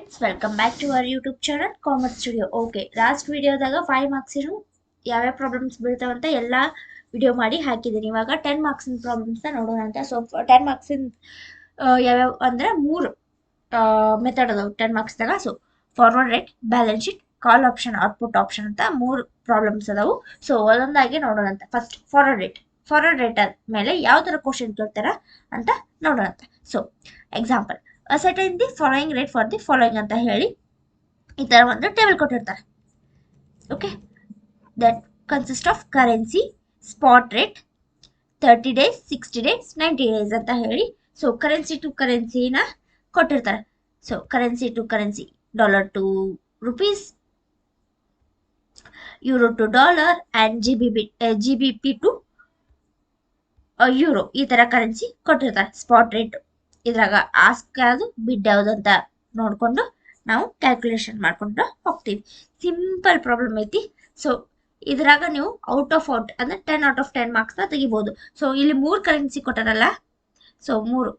friends, welcome back to our YouTube channel Commerce Studio. Okay, last videoದಾಗ 5 marks ಇರೋ ಯಾವ problems ಬೀಳ್ತಾವಂತ ಎಲ್ಲ video ಮಾಡಿ ಹಾಕಿದ್ದೀನಿ. ಇವಾಗ 10 marks ಪ್ರಾಬ್ಲಮ್ಸ್ ನೋಡೋಣ ಅಂತ. ಸೊ 10 marks ಯಾವ್ಯಾವ ಅಂದ್ರೆ ಮೂರು ಮೆಥಡ್ ಅದಾವ 10 marks ದಾಗ. So forward rate, balance sheet, ಕಾಲ್ ಆಪ್ಷನ್, ಔಟ್ಪುಟ್ ಆಪ್ಷನ್ ಅಂತ ಮೂರು ಪ್ರಾಬ್ಲಮ್ಸ್ ಅದಾವು. ಸೊ ಒಂದೊಂದಾಗಿ ನೋಡೋಣ ಅಂತ. ಫಸ್ಟ್ ಫಾರ್ವರ್ಡ್ ರೇಟ್ ಮೇಲೆ ಯಾವ ತರ ಕ್ವಶನ್ ಕೇಳ್ತಾರ ಅಂತ ನೋಡೋಣ ಅಂತ. So example, set the following rate for the following ಅಂತ ಹೇಳಿ ಈ ತರ ಒಂದು ಟೇಬಲ್ ಕೊಟ್ಟಿರ್ತಾರೆ. Okay, that consist of currency, spot rate, 30 days, 60 days, 90 days ಅಂತ ಹೇಳಿ. ಸೊ ಕರೆನ್ಸಿ ಟು ಕರೆನ್ಸಿನ ಕೊಟ್ಟಿರ್ತಾರೆ. So currency to currency, dollar to rupees, euro to dollar and GBP to euro, ಈ ತರ ಕರೆನ್ಸಿ ಕೊಟ್ಟಿರ್ತಾರೆ. ಸ್ಪಾಟ್ ರೇಟ್ ಇದ್ರಾಗ ask ಯಾವುದು, ಬಿಡ್ ಯಾವುದು ಅಂತ ನೋಡ್ಕೊಂಡು ನಾವು ಕ್ಯಾಲ್ಕುಲೇಷನ್ ಮಾಡ್ಕೊಂಡು ಹೋಗ್ತೀವಿ. ಸಿಂಪಲ್ ಪ್ರಾಬ್ಲಮ್ ಐತಿ. ಸೊ ಇದ್ರಾಗ ನೀವು ಔಟ್ ಅಂದ್ರೆ 10 out of 10 ಮಾರ್ಕ್ಸ್ನ ತೆಗಿಬಹುದು. ಸೊ ಇಲ್ಲಿ 3 ಕರೆನ್ಸಿ ಕೊಟ್ಟಾರಲ್ಲ, so 3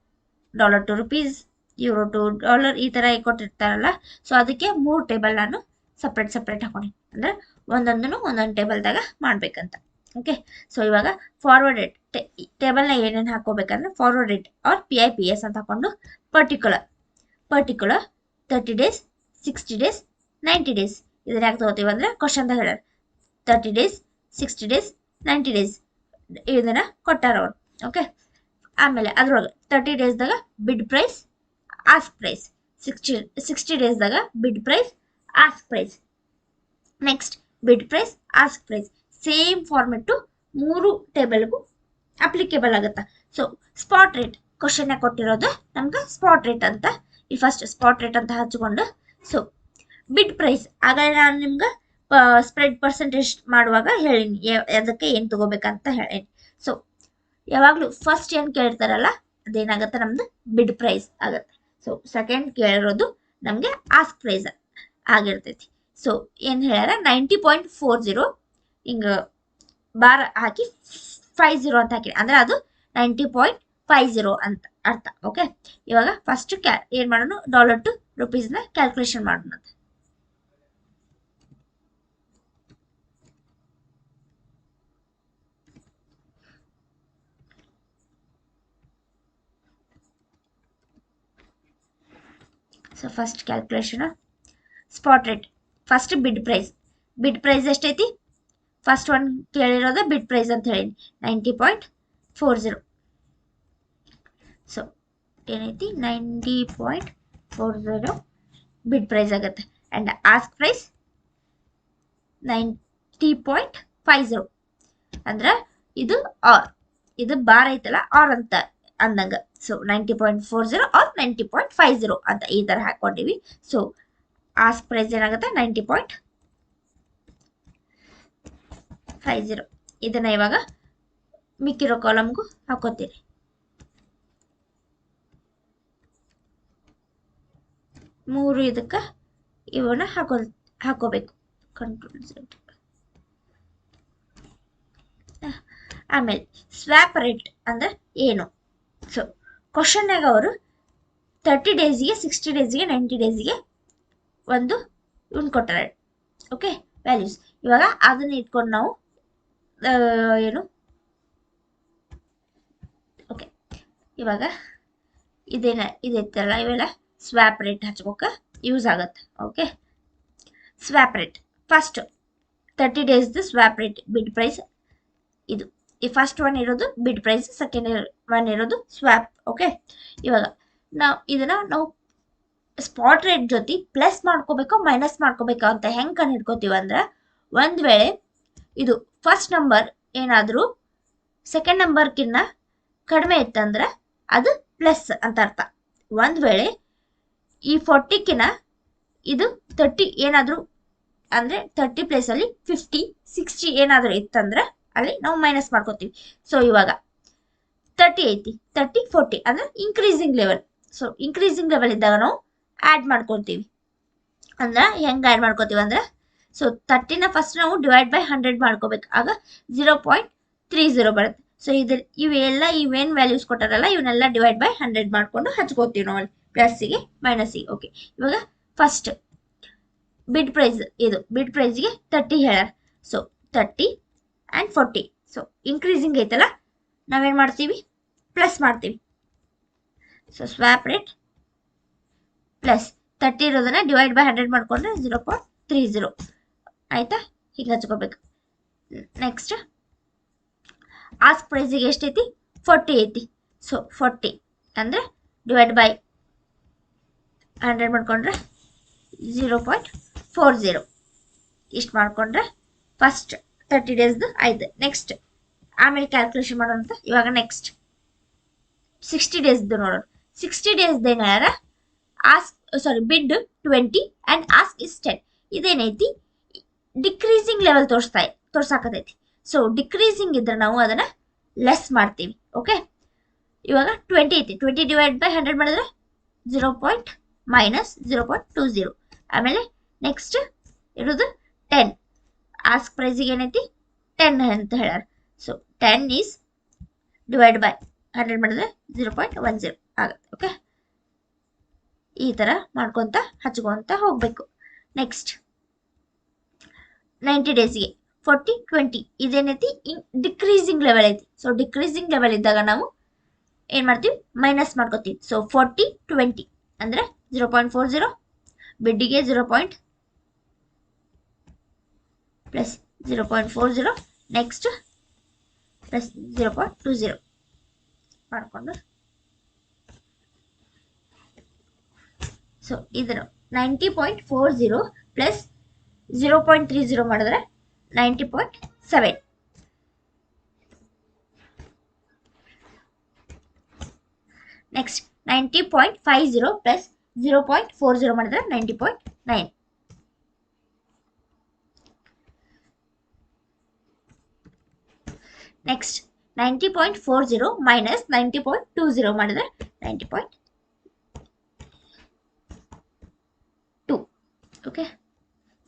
dollar to rupees, euro to dollar ಈ ತರ ಕೊಟ್ಟಿರ್ತಾರಲ್ಲ. ಸೊ ಅದಕ್ಕೆ 3 ಟೇಬಲ್ ನಾನು ಸಪ್ರೇಟ್ ಹಾಕೊಂಡಿ, ಅಂದ್ರೆ ಒಂದೊಂದು ಟೇಬಲ್ದಾಗ ಮಾಡ್ಬೇಕಂತ. ಓಕೆ, ಸೊ ಇವಾಗ ಫಾರ್ವರ್ಡ್ ರೇಟ್ ಟೇಬಲ್ನ ಏನೇನು ಹಾಕೋಬೇಕಂದ್ರೆ ಫಾರ್ವರ್ಡ್ ರೇಟ್ ಆರ್ PIPS ಅಂತ ಹಾಕೊಂಡು ಪರ್ಟಿಕ್ಯುಲರ್ 30 days, 60 days, 90 days ಇದನ್ನ ಯಾಕೆ ತಗೋತೀವಿ ಅಂದ್ರೆ ಕ್ವಶನ್ದಾಗ ಹೇಳ್ಯಾರ 30 days, 60 days, 90 days ಇದನ್ನ ಕೊಟ್ಟಾರ ಅವರು. ಓಕೆ, ಆಮೇಲೆ ಅದ್ರೊಳಗೆ 30 daysದಾಗ ಬಿಡ್ ಪ್ರೈಸ್, ಆಸ್ಕ್ ಪ್ರೈಸ್, 60 daysದಾಗ bid price, ask price, next bid price, ask price same format 3 ಟೇಬಲ್ಗೂ ಅಪ್ಲಿಕೇಬಲ್ ಆಗುತ್ತಾ. ಸೊ ಸ್ಪಾಟ್ ರೇಟ್ ಕ್ವಶನ್ ಕೊಟ್ಟಿರೋದು ನಮ್ಗೆ ಸ್ಪಾಟ್ ರೇಟ್ ಅಂತ, ಈ ಫಸ್ಟ್ ಸ್ಪಾಟ್ ರೇಟ್ ಅಂತ ಹಚ್ಕೊಂಡು. ಸೊ ಬಿಡ್ ಪ್ರೈಸ್ ಆಗಲೇ ನಾನು ನಿಮ್ಗೆ ಸ್ಪ್ರೆಡ್ ಪರ್ಸೆಂಟೇಜ್ ಮಾಡುವಾಗ ಹೇಳಿನಿ ಅದಕ್ಕೆ ಏನು ತಗೋಬೇಕಂತ ಹೇಳೀನಿ. ಸೊ ಯಾವಾಗಲೂ ಫಸ್ಟ್ ಏನು ಕೇಳಿರ್ತಾರಲ್ಲ ಅದೇನಾಗುತ್ತೆ ನಮ್ದು ಬಿಡ್ ಪ್ರೈಸ್ ಆಗುತ್ತೆ. ಸೊ ಸೆಕೆಂಡ್ ಕೇಳಿರೋದು ನಮಗೆ ಆಸ್ಕ್ ಪ್ರೈಸ್ ಆಗಿರ್ತೈತಿ. ಸೊ ಏನು ಹೇಳ್ಯಾರ 90.40 ಹಿಂಗೆ ಬಾರ್ ಹಾಕಿ 50 ಅಂತ ಹಾಕಿ ಅಂದ್ರೆ ಅದು 90.50 ಅಂತ ಅರ್ಥ. ಓಕೆ, ಇವಾಗ ಫಸ್ಟ್ ಏನ್ ಮಾಡೋಣ, ಡಾಲರ್ ಟು ರುಪೀಸ್ನ ಕ್ಯಾಲ್ಕುಲೇಷನ್ ಮಾಡೋಣ. So first calculation spot rate, first ಬಿಡ್ ಪ್ರೈಸ್ ಎಷ್ಟೈತಿ, ಫಸ್ಟ್ ಒನ್ ಕೇಳಿರೋದು ಬಿಡ್ ಪ್ರೈಸ್ ಅಂತ ಹೇಳಿ 90.40. ಸೊ ಏನೈತಿ 90.40 ಬಿಡ್ ಪ್ರೈಸ್ ಆಗುತ್ತೆ. ಅಂಡ್ ಆಸ್ಕ್ ಪ್ರೈಸ್ 90.50 ಅಂದ್ರೆ ಇದು ಬಾರ್ ಐತಲ್ಲ ಆರ್ ಅಂತ ಅಂದಂಗ. ಸೊ 90.40 ಆರ್ 90.50 ಅಂತ ಈ ತರ ಹಾಕೊಂಡಿವಿ. ಸೊ ಆಸ್ಕ್ ಪ್ರೈಸ್ ಏನಾಗುತ್ತೆ 90.50. ಇದನ್ನ ಇವಾಗ ಮಿಕ್ಕಿರೋ ಕಾಲಮ್ಗೂ ಹಾಕೋತೀರಿ. ಮೂರು ಇದಕ್ಕೆ ಇವನ್ನ ಹಾಕೋಬೇಕು. Control Z. ಆಮೇಲೆ ಸ್ವ್ಯಾಪ್ ರೇಟ್ ಅಂದ್ರೆ ಏನು? ಸೊ ಕ್ವಶನ್ನಾಗ ಅವರು 30 daysಗೆ, 60 daysಗೆ, 90 daysಗೆ ಒಂದು ಇವನ್ ಕೊಟ್ಟಾರೆ. Okay, values. ಇವಾಗ ಅದನ್ನ ಇಟ್ಕೊಂಡು ನಾವು ಓಕೆ, ಇವಾಗ ಇದೈತಲ್ಲ ಇವೆಲ್ಲ ಸ್ವ್ಯಾಪ್ ರೇಟ್ ಹಚ್ಕೋಕ ಯೂಸ್ ಆಗತ್ತೆ. Okay, swap rate first 30 days swap rate ಬಿಡ್ ಪ್ರೈಸ್ ಇದು. ಈ ಫಸ್ಟ್ ಒನ್ ಇರೋದು ಬಿಡ್ ಪ್ರೈಸ್, ಸೆಕೆಂಡ್ ಒನ್ ಇರೋದು ಸ್ವ್ಯಾಪ್. ಓಕೆ, ಇವಾಗ ನಾವು ಸ್ಪಾಟ್ ರೇಟ್ ಜೊತೆ ಪ್ಲಸ್ ಮಾಡ್ಕೋಬೇಕು ಮೈನಸ್ ಮಾಡ್ಕೋಬೇಕು ಅಂತ ಹೆಂಗೆ ಕಂಡು ಹಿಡ್ಕೋತೀವಿ ಅಂದ್ರೆ, ಒಂದ್ ವೇಳೆ ಇದು ಫಸ್ಟ್ ನಂಬರ್ ಏನಾದರೂ ಸೆಕೆಂಡ್ ನಂಬರ್ಕಿನ್ನ ಕಡಿಮೆ ಇತ್ತಂದ್ರೆ ಅದು ಪ್ಲಸ್ ಅಂತ ಅರ್ಥ. ಒಂದ್ ವೇಳೆ ಈ 40ಕಿನ್ನ ಇದು 30 ಏನಾದರೂ ಅಂದ್ರೆ 30 ಪ್ಲೇಸಲ್ಲಿ 50, 60 ಏನಾದರೂ ಇತ್ತಂದ್ರೆ ಅಲ್ಲಿ ನಾವು ಮೈನಸ್ ಮಾಡ್ಕೋತೀವಿ. ಸೊ ಇವಾಗ 30 ಐತಿ, 30, 40 ಅಂದ್ರೆ increasing level. So increasing level ಇದ್ದಾಗ ನಾವು ಆ್ಯಡ್ ಮಾಡ್ಕೊತೀವಿ. ಅಂದ್ರೆ ಹೆಂಗೆ ಆ್ಯಡ್ ಮಾಡ್ಕೋತೀವಿ ಅಂದ್ರೆ, ಸೊ 30ನ ಫಸ್ಟ್ ನಾವು ಡಿವೈಡ್ ಬೈ 100 ಮಾಡ್ಕೋಬೇಕು. ಆಗ 0.30 ಬರುತ್ತೆ. ಸೊ ಇವೇನು ವ್ಯಾಲ್ಯೂಸ್ ಕೊಟ್ಟಾರಲ್ಲ ಇವನ್ನೆಲ್ಲ ಡಿವೈಡ್ ಬೈ 100 ಮಾಡ್ಕೊಂಡು ಹಚ್ಕೋತೀವಿ ನಾವು ಪ್ಲಸ್ಸಿಗೆ ಮೈನಸ್ಸಿಗೆ. ಓಕೆ, ಇವಾಗ ಫಸ್ಟ್ ಬಿಡ್ ಪ್ರೈಸ್ ಇದು ಬಿಡ್ ಪ್ರೈಸ್ಗೆ 30 ಹೇಳ್ಯಾರ. So 30 and 40. ಸೊ ಇನ್ಕ್ರೀಸಿಂಗ್ ಐತಲ್ಲ, ನಾವೇನು ಮಾಡ್ತೀವಿ, ಪ್ಲಸ್ ಮಾಡ್ತೀವಿ. ಸೊ ಸ್ವ್ಯಾಪ್ ರೇಟ್ ಪ್ಲಸ್ 30 ಇರೋದನ್ನ ಡಿವೈಡ್ ಬೈ 100 ಮಾಡಿಕೊಂಡ್ರೆ 0.30 ಆಯಿತಾ. ಹೀಗೆ ಹಚ್ಕೋಬೇಕು. ನೆಕ್ಸ್ಟ್ ಆಸ್ಕ್ ಪ್ರೈಸಿಗೆ ಎಷ್ಟೈತಿ, 40 ಐತಿ. ಸೊ 40 ಅಂದರೆ ಡಿವೈಡ್ ಬೈ 100 ಮಾಡಿಕೊಂಡ್ರೆ 0.40 ಇಷ್ಟು ಮಾಡಿಕೊಂಡ್ರೆ ಫಸ್ಟ್ 30 ಡೇಸ್ದು ಆಯ್ತು. ನೆಕ್ಸ್ಟ್ ಆಮೇಲೆ ಕ್ಯಾಲ್ಕುಲೇಷನ್ ಮಾಡೋಣ. ಇವಾಗ ನೆಕ್ಸ್ಟ್ 60 ಡೇಸ್ದು ನೋಡೋಣ. 60 ಡೇಸ್ದು ಏನಾರ ಬಿಡ್ 20 ಆ್ಯಂಡ್ ಆಸ್ಕ್ ಇಸ್ 10. ಇದೇನೈತಿ, ಡಿಕ್ರೀಸಿಂಗ್ ಲೆವೆಲ್ ತೋರ್ಸಾಕತೈತಿ. ಸೊ ಡಿಕ್ರೀಸಿಂಗ್ ಇದ್ರೆ ನಾವು ಅದನ್ನು ಲೆಸ್ ಮಾಡ್ತೀವಿ. ಓಕೆ, ಇವಾಗ 20 ಐತಿ. 20 ಡಿವೈಡ್ ಬೈ 100 ಮಾಡಿದ್ರೆ 0.20. ಆಮೇಲೆ ನೆಕ್ಸ್ಟ್ ಇರೋದು 10. ಆಸ್ಕ್ ಪ್ರೈಸಿಗೆ ಏನೈತಿ 10 ಅಂತ ಹೇಳ್ಯಾರ. ಸೊ 10 ಈಸ್ ಡಿವೈಡ್ ಬೈ 100 ಮಾಡಿದ್ರೆ 0.10 ಆಗುತ್ತೆ. ಓಕೆ, ಈ ಥರ ಮಾಡ್ಕೊತ ಹಚ್ಕೊತ ಹೋಗಬೇಕು. ನೆಕ್ಸ್ಟ್ 90 ಡೇಸ್ಗೆ 40 20 ಇದೇನೈತಿ, ಡಿಕ್ರೀಸಿಂಗ್ ಲೆವೆಲ್ ಐತಿ. ಸೊ ಡಿಕ್ರೀಸಿಂಗ್ ಲೆವೆಲ್ ಇದ್ದಾಗ ನಾವು ಏನು ಮಾಡ್ತೀವಿ, ಮೈನಸ್ ಮಾಡ್ಕೋತೀವಿ. ಸೊ 40 20 ಅಂದರೆ 0.40, ಬಿಡ್ಡಿಗೆ 0. ಪ್ಲಸ್ 0.40 ನೆಕ್ಸ್ಟ್ ಪ್ಲಸ್ 0.20 ಮಾಡಿಕೊಂಡು, ಸೊ ಇದನ್ನು 90.40 ಪ್ಲಸ್ 0.30 ಮಾಡಿದ್ರೆ 90.7. ನೆಕ್ಸ್ಟ್ 90.50 ಪ್ಲಸ್ 0.40 ಮಾಡಿದ್ರೆ 90.9. ನೆಕ್ಸ್ಟ್ 90.40 ಮೈನಸ್ 90.20 ಮಾಡಿದ್ರೆ 90.2. ಓಕೆ,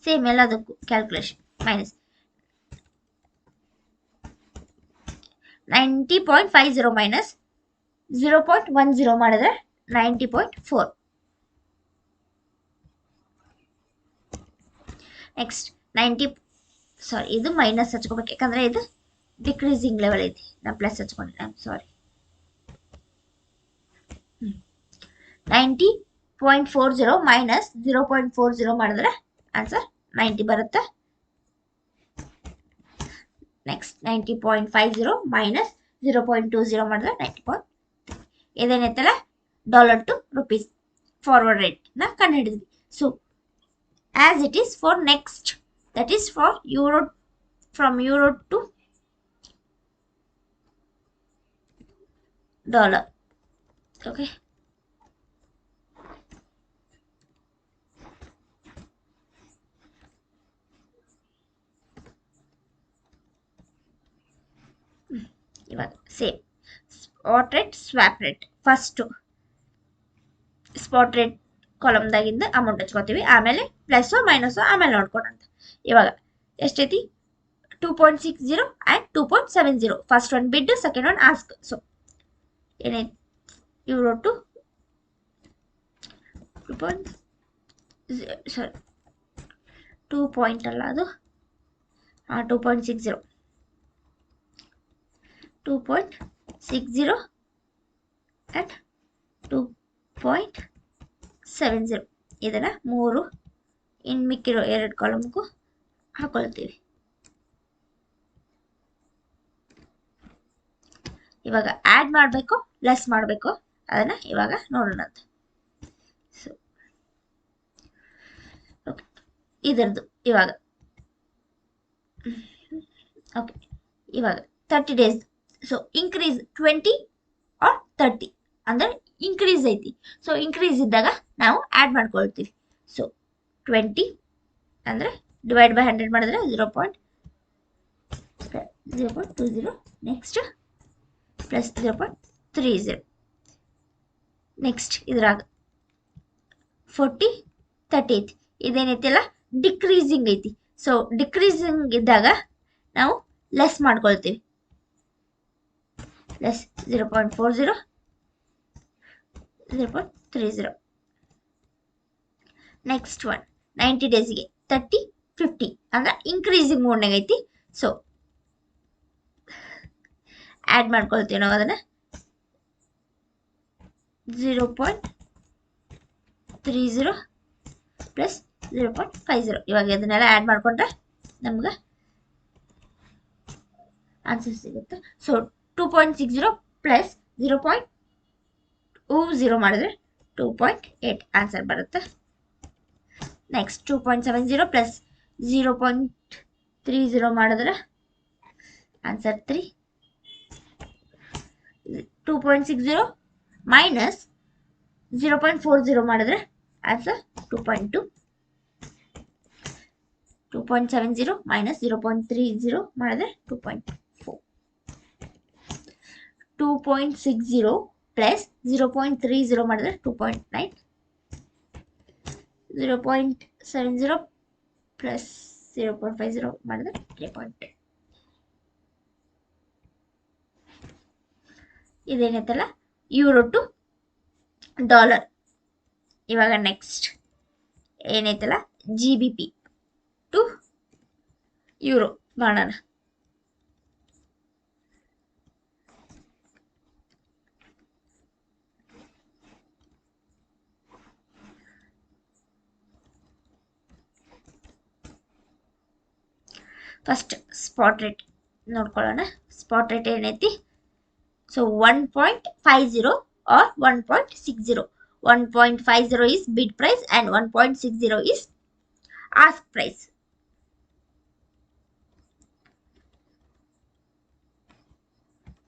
ಸೇಮ್ ಎಲ್ಲದಕ್ಕೂ ಕ್ಯಾಲ್ಕುಲೇಷನ್. ಮೈನಸ್ 90.50 ಮೈನಸ್ 0.10 ಮಾಡಿದ್ರೆ 90.4. ನೆಕ್ಸ್ಟ್ ಇದು ಮೈನಸ್ ಹಚ್ಕೋಬೇಕು, ಯಾಕಂದರೆ ಇದು ಡಿಕ್ರೀಸಿಂಗ್ ಲೆವೆಲ್ ಐತಿ. ನಾನು ಪ್ಲಸ್ ಹಚ್ಕೊಂಡಿದ್ದೆ, ಸಾರಿ. 90.40 ಮೈನಸ್ 0.40 ಮಾಡಿದ್ರೆ ಆನ್ಸರ್ 90 ಬರುತ್ತೆ. ನೆಕ್ಸ್ಟ್ 90.50 ಮೈನಸ್ 0.20 ಮಾಡಿದ್ರೆ 90. ಇದೇನೈತಲ್ಲ, ಡಾಲರ್ ಟು ರುಪೀಸ್ ಫಾರ್ವರ್ಡ್ ರೇಟ್ನ ಕಂಡುಹಿಡಿದ್ವಿ. So as it is for next, that is for euro, from euro to dollar. Okay, ಇವಾಗ same spot rate, swap rate. First spot rate ಕಾಲಮ್ದಾಗಿಂದ amount ಹಚ್ಕೋತೀವಿ, ಆಮೇಲೆ plus minus ಆಮೇಲೆ ನೋಡ್ಕೊಳಂತ. ಇವಾಗ ಎಷ್ಟೈತಿ, 2.60 and 2.70. First one bid, second one ask. So ಏನೈತಿ, euro to 2 point ಅಲ್ಲ ಅದು, 2.60 ಆ್ಯಂಡ್ 2.70. ಇದನ್ನು 3 ಇನ್ನು ಮಿಕ್ಕಿರೋ 2 ಕಾಲಮ್ಗೂ ಹಾಕೊಳ್ತೀವಿ. ಇವಾಗ ಆ್ಯಡ್ ಮಾಡಬೇಕು, ಲೆಸ್ ಮಾಡಬೇಕು, ಅದನ್ನು ಇವಾಗ ನೋಡೋಣ. ಸೊ ಓಕೆ, ಇದರದ್ದು ಇವಾಗ ಓಕೆ, ಇವಾಗ 30 ಡೇಸ್. ಸೊ ಇನ್ಕ್ರೀಸ್ 20 ಆರ್ 30 ಅಂದರೆ ಇನ್ಕ್ರೀಸ್ ಐತಿ. ಸೊ ಇನ್ಕ್ರೀಸ್ ಇದ್ದಾಗ ನಾವು ಆ್ಯಡ್ ಮಾಡ್ಕೊಳ್ತೀವಿ. ಸೊ 20 ಅಂದರೆ ಡಿವೈಡ್ ಬೈ 100 ಮಾಡಿದ್ರೆ 0.20. Next plus 0.30. ನೆಕ್ಸ್ಟ್ ಇದ್ರಾಗ 40 30 ಐತಿ. ಇದೇನೈತಿಲ್ಲ, ಡಿಕ್ರೀಸಿಂಗ್ ಐತಿ. ಸೊ ಡಿಕ್ರೀಸಿಂಗ್ ಇದ್ದಾಗ ನಾವು ಲೆಸ್ ಮಾಡ್ಕೊಳ್ತೀವಿ. ಲೆಸ್ 0.40 0.30. ನೆಕ್ಸ್ಟ್ ಒನ್ 90 ಡೇಸ್ಗೆ 30 50 ಅಂದ್ರೆ ಇನ್ಕ್ರೀಸಿಂಗ್ ಮೋಡ್ನಾಗ ಐತಿ. ಸೊ ಆ್ಯಡ್ ಮಾಡ್ಕೊಳ್ತೀವಿ ನಾವು ಅದನ್ನು 0.30 ಪ್ಲಸ್ 0.50. ಇವಾಗ ಇದನ್ನೆಲ್ಲ ಆ್ಯಡ್ ಮಾಡಿಕೊಂಡ್ರೆ ನಮ್ಗೆ ಆನ್ಸರ್ ಸಿಗುತ್ತೆ. ಸೊ 2.60 ಪ್ಲಸ್ 0.0 ಮಾಡಿದ್ರೆ 2.8 ಆನ್ಸರ್ ಬರುತ್ತೆ. ನೆಕ್ಸ್ಟ್ 2.70 ಪ್ಲಸ್ 0.30 ಮಾಡಿದ್ರೆ ಆನ್ಸರ್ 3. 2.60 ಮೈನಸ್ 0.40 ಮಾಡಿದ್ರೆ ಆನ್ಸರ್ 2.2. 2.70 ಮೈನಸ್ 0.30 ಮಾಡಿದ್ರೆ 2.4. 2.60 ಪ್ಲಸ್ 0.30 ಮಾಡಿದ್ರೆ 2.9. 0.70 ಪ್ಲಸ್ 0.50 ಮಾಡಿದ್ರೆ 3.2. ಇದೇನೈತಲ್ಲ ಯೂರೋ ಟು ಡಾಲರ್. ಇವಾಗ ನೆಕ್ಸ್ಟ್ ಏನೈತಲ್ಲ GBP ಟು ಯೂರೋ ಮಾಡೋಣ. ಫಸ್ಟ್ ಸ್ಪಾಟ್ ರೇಟ್ ನೋಡ್ಕೊಳ್ಳೋಣ. ಸ್ಪಾಟ್ ರೇಟ್ ಏನೈತಿ? So 1.50 or 1.60. 1.50 is bid price and 1.60 is ask price.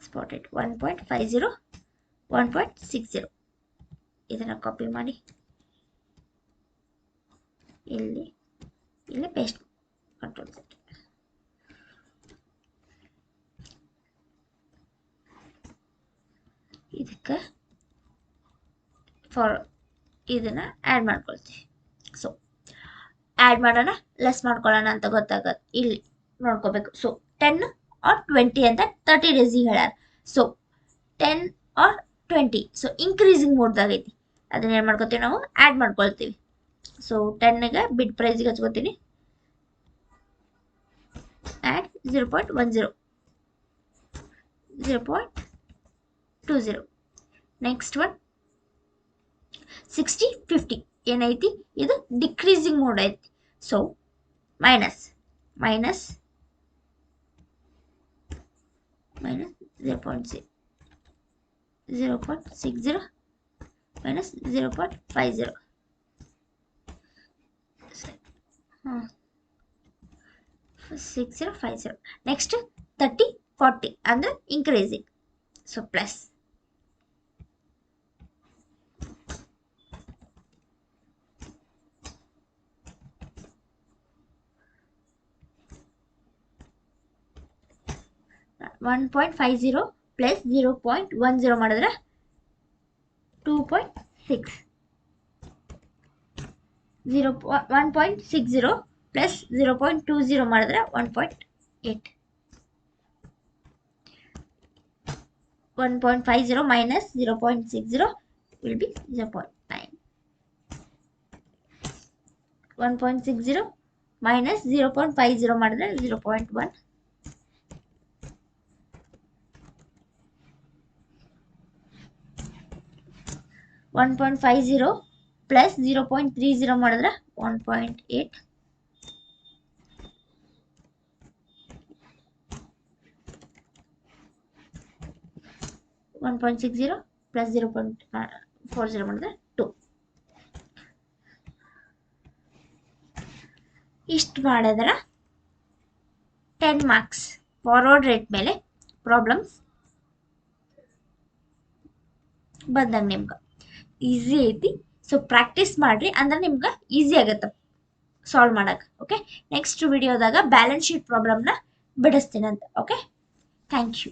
Spot rate 1.50, 1.60. ಇದನ್ನ ಕಾಪಿ ಮಾಡಿ ಇಲ್ಲಿ ಪೇಸ್ಟ್ ಕಂಟ್ರೋಲ್ ಸೆಟ್. ಇದಕ್ಕೆ ಫಾರ್ ಇದನ್ನ ಆ್ಯಡ್ ಮಾಡ್ಕೊಳ್ತೀವಿ. ಸೊ ಆ್ಯಡ್ ಮಾಡೋಣ, ಲೆಸ್ ಮಾಡ್ಕೊಳ್ಳೋಣ ಅಂತ ಗೊತ್ತಾಗತ್ತೆ. ಇಲ್ಲಿ ನೋಡ್ಕೋಬೇಕು. ಸೊ 10 or 20 ಅಂತ 30 ಡೇಸಿಗೆ ಹೇಳ್ಯಾರ. ಸೊ 10 or 20 ಸೊ ಇನ್ಕ್ರೀಸಿಂಗ್ ಮೋಡ್ದಾಗ ಐತಿ. ಅದನ್ನ ಏನು ಮಾಡ್ಕೊತೀವಿ ನಾವು? ಆ್ಯಡ್ ಮಾಡ್ಕೊಳ್ತೀವಿ. ಸೊ 10ಗೆ ಬಿಡ್ ಪ್ರೈಸ್ಗೆ ಹಚ್ಕೋತೀನಿ. ಆ್ಯಡ್ 0.10, 0.20. ನೆಕ್ಸ್ಟ್ ಒನ್ 60 50 ಏನೈತಿ? ಇದು ಡಿಕ್ರೀಸಿಂಗ್ ಮೋಡ್ ಐತಿ. So minus 0.60 minus 0.50. 6050. ನೆಕ್ಸ್ಟ್ 30 40 ಅಂದ್ರೆ ಇನ್ಕ್ರೀಸಿಂಗ್. ಸೊ ಪ್ಲಸ್ 1.50 ಪ್ಲಸ್ 0.10 ಮಾಡಿದ್ರೆ 2.6. 1.60 ಪ್ಲಸ್ 0.20 ಮಾಡಿದ್ರೆ 1.8. 1.50 minus 0.60 will be 0.9. 1.60 minus 0.50 ಮಾಡಿದ್ರೆ 0.1. 1.50 plus 0.30 ಮಾಡಿದ್ರೆ 1.8. 1.60 plus 0.40 ಮಾಡಿದ್ರೆ 2. ಇಷ್ಟು ಮಾಡಿದ್ರೆ 10 ಮಾರ್ಕ್ಸ್. ಫಾರ್ವರ್ಡ್ ರೇಟ್ ಮೇಲೆ ಪ್ರಾಬ್ಲಮ್ಸ್ ಬಂದಂಗೆ ನಿಮ್ಗೆ ಈಸಿ ಐತಿ. ಸೊ ಪ್ರಾಕ್ಟೀಸ್ ಮಾಡ್ರಿ, ಅಂದ್ರೆ ನಿಮ್ಗೆ ಈಸಿ ಆಗತ್ತೆ ಸಾಲ್ವ್ ಮಾಡಕ್ಕೆ. ಓಕೆ, ನೆಕ್ಸ್ಟ್ ವಿಡಿಯೋದಾಗ ಬ್ಯಾಲೆನ್ಸ್ ಶೀಟ್ ಪ್ರಾಬ್ಲಮ್ನ ಬಿಡಿಸ್ತೀನಂತ. Okay, thank you.